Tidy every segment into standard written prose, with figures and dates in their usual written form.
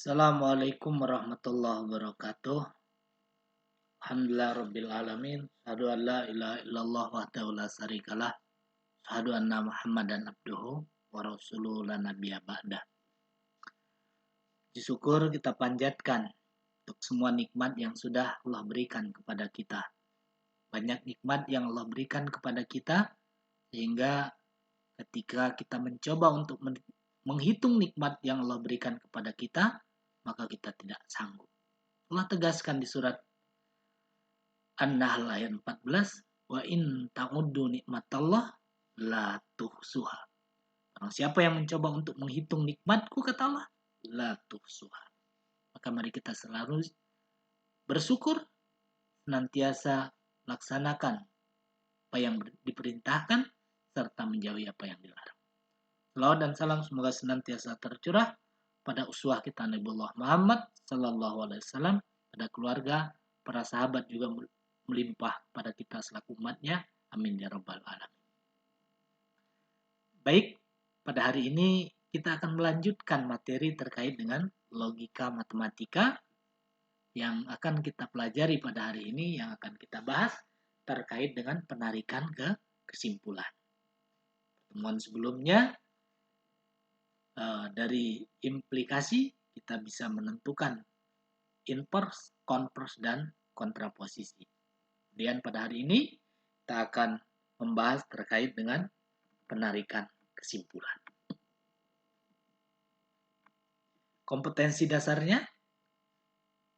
Assalamualaikum warahmatullahi wabarakatuh. Alhamdulillah rabbil alamin. Asyhadu an la ilaha illallah wahdahu la syarikalah. Asyhadu anna Muhammadan abduhu wa rasuluhu la nabiyya ba'dah. Puji syukur kita panjatkan untuk semua nikmat yang sudah Allah berikan kepada kita. Banyak nikmat yang Allah berikan kepada kita sehingga ketika kita mencoba untuk menghitung nikmat yang Allah berikan kepada kita, maka kita tidak sanggup. Allah tegaskan di surat An-Nahl ayat 14, wa in ta'uddu nikmatallah la tuhsuha. Barang siapa yang mencoba untuk menghitung nikmatku, kata Allah, la tuhsuha. Maka mari kita selalu bersyukur, senantiasa laksanakan apa yang diperintahkan serta menjauhi apa yang dilarang. Salawat dan salam semoga senantiasa tercurah pada uswah kita Nabiullah Muhammad sallallahu alaihi wasallam, pada keluarga, para sahabat juga melimpah pada kita selaku umatnya. Amin ya rabbal alamin. Baik, pada hari ini kita akan melanjutkan materi terkait dengan logika matematika yang akan kita pelajari pada hari ini, yang akan kita bahas terkait dengan penarikan ke kesimpulan. Pertemuan sebelumnya dari implikasi kita bisa menentukan inverse, converse, dan kontraposisi. Kemudian pada hari ini kita akan membahas terkait dengan penarikan kesimpulan. Kompetensi dasarnya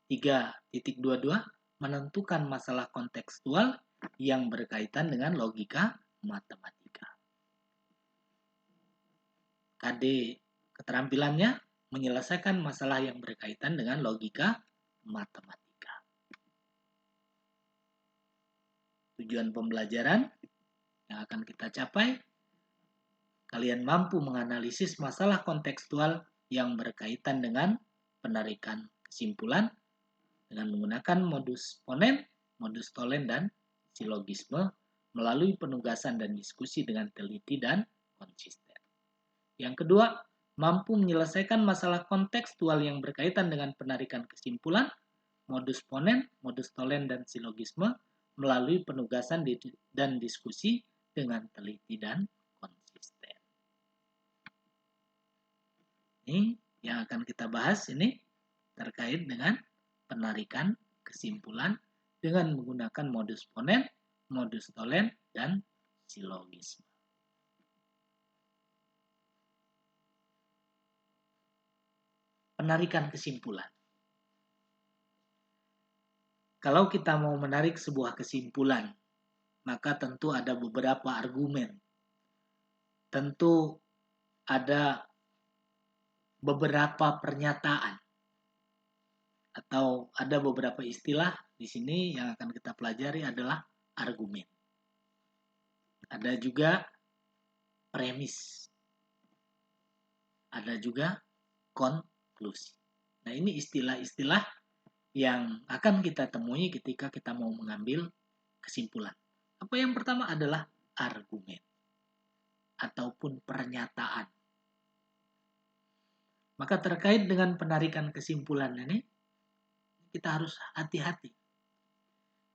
3.22 menentukan masalah kontekstual yang berkaitan dengan logika matematika. KD keterampilannya menyelesaikan masalah yang berkaitan dengan logika matematika. Tujuan pembelajaran yang akan kita capai, kalian mampu menganalisis masalah kontekstual yang berkaitan dengan penarikan kesimpulan dengan menggunakan modus ponen, modus tolen, dan silogisme melalui penugasan dan diskusi dengan teliti dan konsisten. Yang kedua, mampu menyelesaikan masalah kontekstual yang berkaitan dengan penarikan kesimpulan, modus ponen, modus tolen, dan silogisme melalui penugasan dan diskusi dengan teliti dan konsisten. Ini yang akan kita bahas ini terkait dengan penarikan kesimpulan dengan menggunakan modus ponen, modus tolen, dan silogisme. Penarikan kesimpulan. Kalau kita mau menarik sebuah kesimpulan, maka tentu ada beberapa argumen. Tentu ada beberapa pernyataan atau ada beberapa istilah di sini yang akan kita pelajari adalah argumen. Ada juga premis. Ada juga konklusi. Nah, ini istilah-istilah yang akan kita temui ketika kita mau mengambil kesimpulan. Apa yang pertama adalah argumen ataupun pernyataan. Maka terkait dengan penarikan kesimpulan ini, kita harus hati-hati.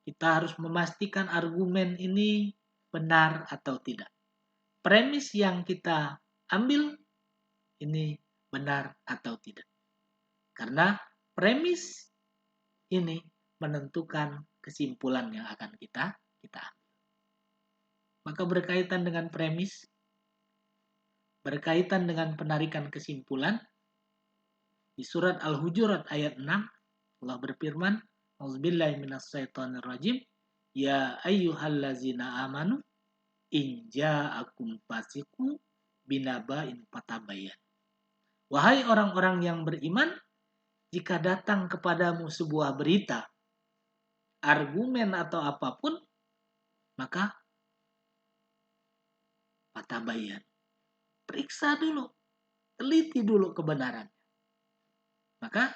Kita harus memastikan argumen ini benar atau tidak. Premis yang kita ambil ini benar atau tidak. Karena premis ini menentukan kesimpulan yang akan kita ambil. Maka berkaitan dengan premis, berkaitan dengan penarikan kesimpulan, di surat Al-Hujurat ayat 6, Allah berfirman, Auzubillahi minasyaitonirrajim, ya ayyuhallazina amanu in ja'akum fasiqun binaba'in fatabayyan. Wahai orang-orang yang beriman, jika datang kepadamu sebuah berita, argumen atau apapun, maka fatabayyan. Periksa dulu, teliti dulu kebenarannya. Maka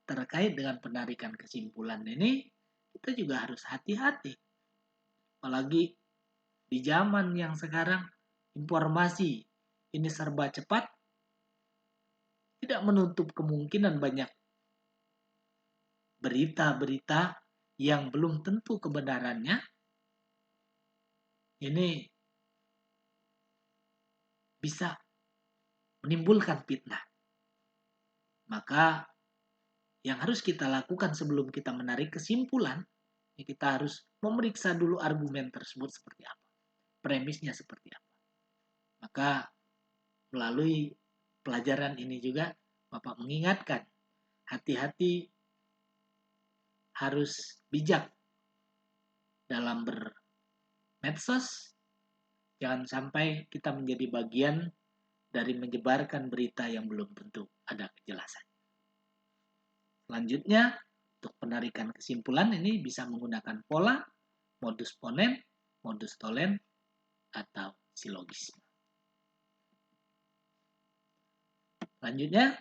terkait dengan penarikan kesimpulan ini, kita juga harus hati-hati. Apalagi di zaman yang sekarang, informasi ini serba cepat, tidak menutup kemungkinan banyak berita-berita yang belum tentu kebenarannya, ini bisa menimbulkan fitnah. Maka yang harus kita lakukan sebelum kita menarik kesimpulan, kita harus memeriksa dulu argumen tersebut seperti apa, premisnya seperti apa. Maka melalui pelajaran ini juga Bapak mengingatkan, hati-hati, harus bijak dalam bermedsos. Jangan sampai kita menjadi bagian dari menyebarkan berita yang belum tentu ada kejelasan. Selanjutnya, untuk penarikan kesimpulan ini bisa menggunakan pola, modus ponen, modus tolen, atau silogisme. Selanjutnya,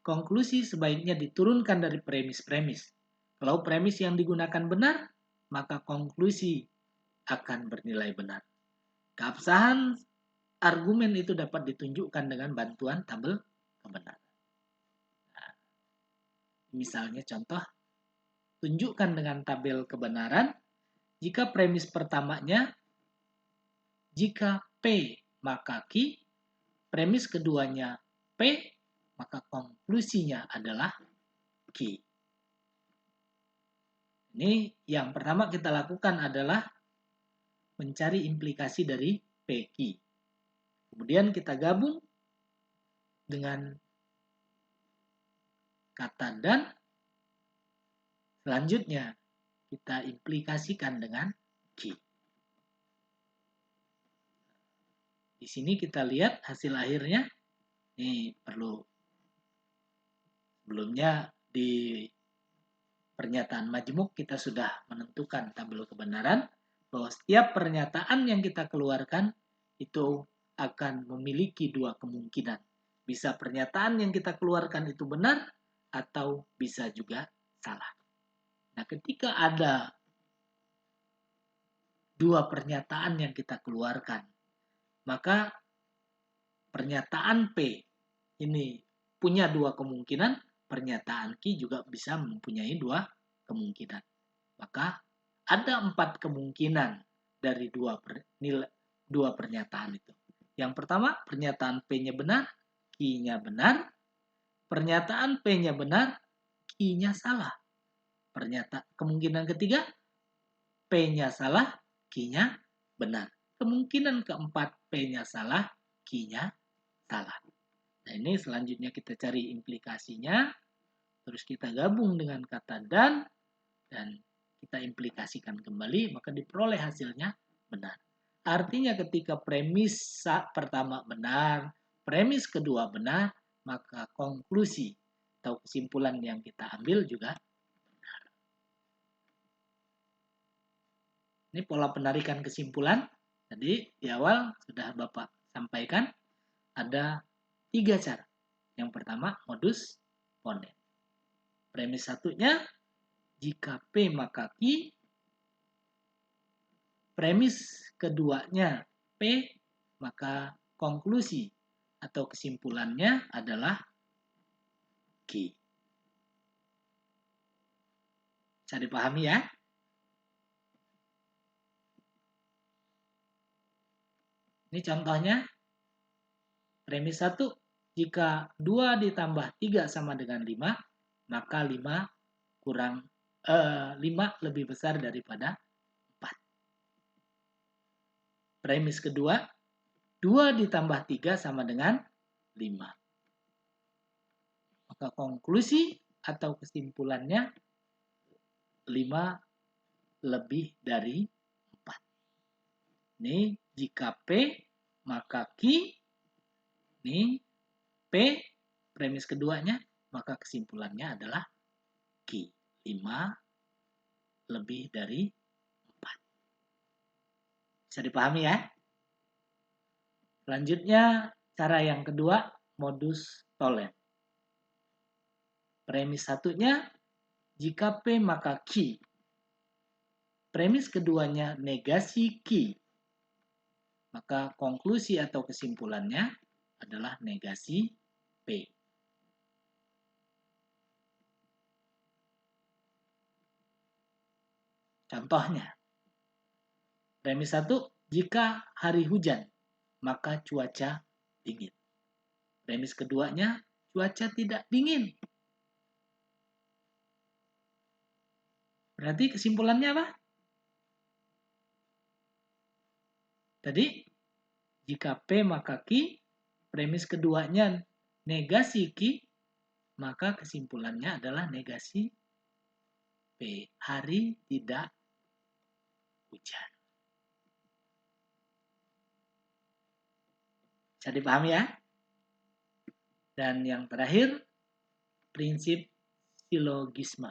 konklusi sebaiknya diturunkan dari premis-premis. Kalau premis yang digunakan benar, maka konklusi akan bernilai benar. Keabsahan argumen itu dapat ditunjukkan dengan bantuan tabel kebenaran. Nah, misalnya contoh, tunjukkan dengan tabel kebenaran jika premis pertamanya jika P maka Q, premis keduanya P, maka konklusinya adalah Q. Ini yang pertama kita lakukan adalah mencari implikasi dari PQ. Kemudian kita gabung dengan kata dan. Selanjutnya kita implikasikan dengan Q. Di sini kita lihat hasil akhirnya. Ini perlu sebelumnya di pernyataan majmuk kita sudah menentukan tabel kebenaran bahwa setiap pernyataan yang kita keluarkan itu akan memiliki dua kemungkinan. Bisa pernyataan yang kita keluarkan itu benar atau bisa juga salah. Nah, ketika ada dua pernyataan yang kita keluarkan, maka pernyataan P ini punya dua kemungkinan, pernyataan Q juga bisa mempunyai dua kemungkinan. Maka ada 4 kemungkinan dari dua pernyataan itu. Yang pertama, pernyataan P-nya benar, Q-nya benar. Pernyataan P-nya benar, Q-nya salah. Kemungkinan ketiga, P-nya salah, Q-nya benar. Kemungkinan keempat, P-nya salah, Q-nya salah. Nah, ini selanjutnya kita cari implikasinya. Terus kita gabung dengan kata dan kita implikasikan kembali, maka diperoleh hasilnya benar. Artinya ketika premis pertama benar, premis kedua benar, maka konklusi atau kesimpulan yang kita ambil juga benar. Ini pola penarikan kesimpulan. Jadi di awal sudah Bapak sampaikan ada 3 cara. Yang pertama modus ponen. Premis satunya, jika P maka Q. Premis keduanya P, maka konklusi atau kesimpulannya adalah Q. Bisa dipahami ya? Ini contohnya. Premis 1, jika 2 ditambah 3 sama dengan 5, maka 5 lebih besar daripada 4. Premis kedua, 2 ditambah 3 sama dengan 5. Maka konklusi atau kesimpulannya 5 lebih dari 4. Ini jika P maka Q. Ini P premis keduanya, maka kesimpulannya adalah Q. 5 lebih dari 4. Bisa dipahami ya? Selanjutnya, cara yang kedua, modus tolen. Premis satunya, jika P maka Q. Premis keduanya negasi Q. Maka konklusi atau kesimpulannya adalah negasi P. Contohnya, premis 1, jika hari hujan, maka cuaca dingin. Premis keduanya, cuaca tidak dingin. Berarti kesimpulannya apa? Tadi, jika P maka Q, premis keduanya negasi Q, maka kesimpulannya adalah negasi P. Hari tidak hujan. Bisa dipahami ya? Dan yang terakhir, prinsip silogisme.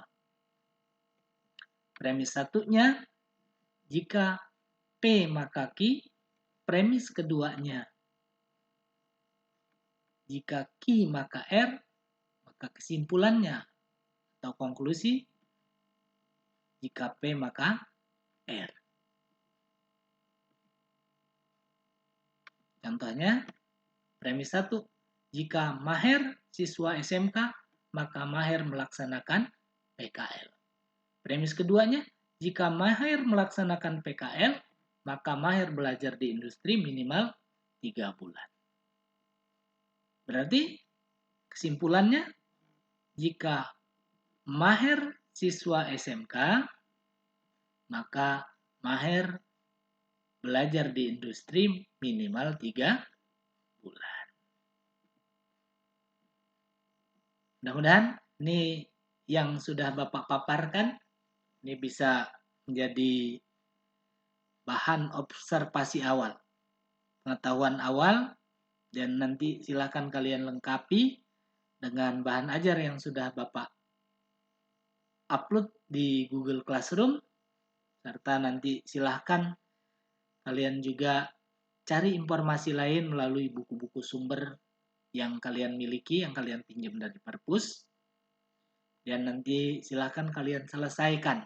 Premis satunya, jika P maka Q, premis keduanya, jika Q maka R, maka kesimpulannya atau konklusi, jika P maka R. Contohnya, premis 1, jika Maher siswa SMK, maka Maher melaksanakan PKL. Premis keduanya, jika Maher melaksanakan PKL, maka Maher belajar di industri minimal 3 bulan. Berarti kesimpulannya, jika Maher siswa SMK, maka Maher belajar di industri minimal 3 bulan. Mudah-mudahan ini yang sudah Bapak paparkan, ini bisa menjadi bahan observasi awal, pengetahuan awal, dan nanti silakan kalian lengkapi dengan bahan ajar yang sudah Bapak upload di Google Classroom, serta nanti silahkan kalian juga cari informasi lain melalui buku-buku sumber yang kalian miliki, yang kalian pinjam dari perpus, dan nanti silahkan kalian selesaikan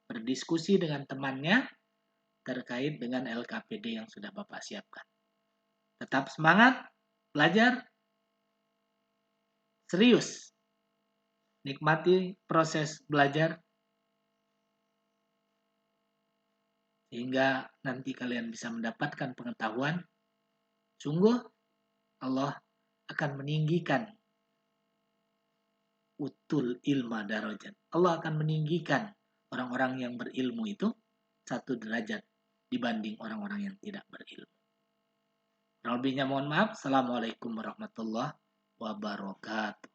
berdiskusi dengan temannya terkait dengan LKPD yang sudah Bapak siapkan. Tetap semangat, belajar, serius, nikmati proses belajar, sehingga nanti kalian bisa mendapatkan pengetahuan. Sungguh Allah akan meninggikan utul ilma darajat. Allah akan meninggikan orang-orang yang berilmu itu 1 derajat dibanding orang-orang yang tidak berilmu. Kurang lebihnya mohon maaf. Assalamualaikum warahmatullahi wabarakatuh.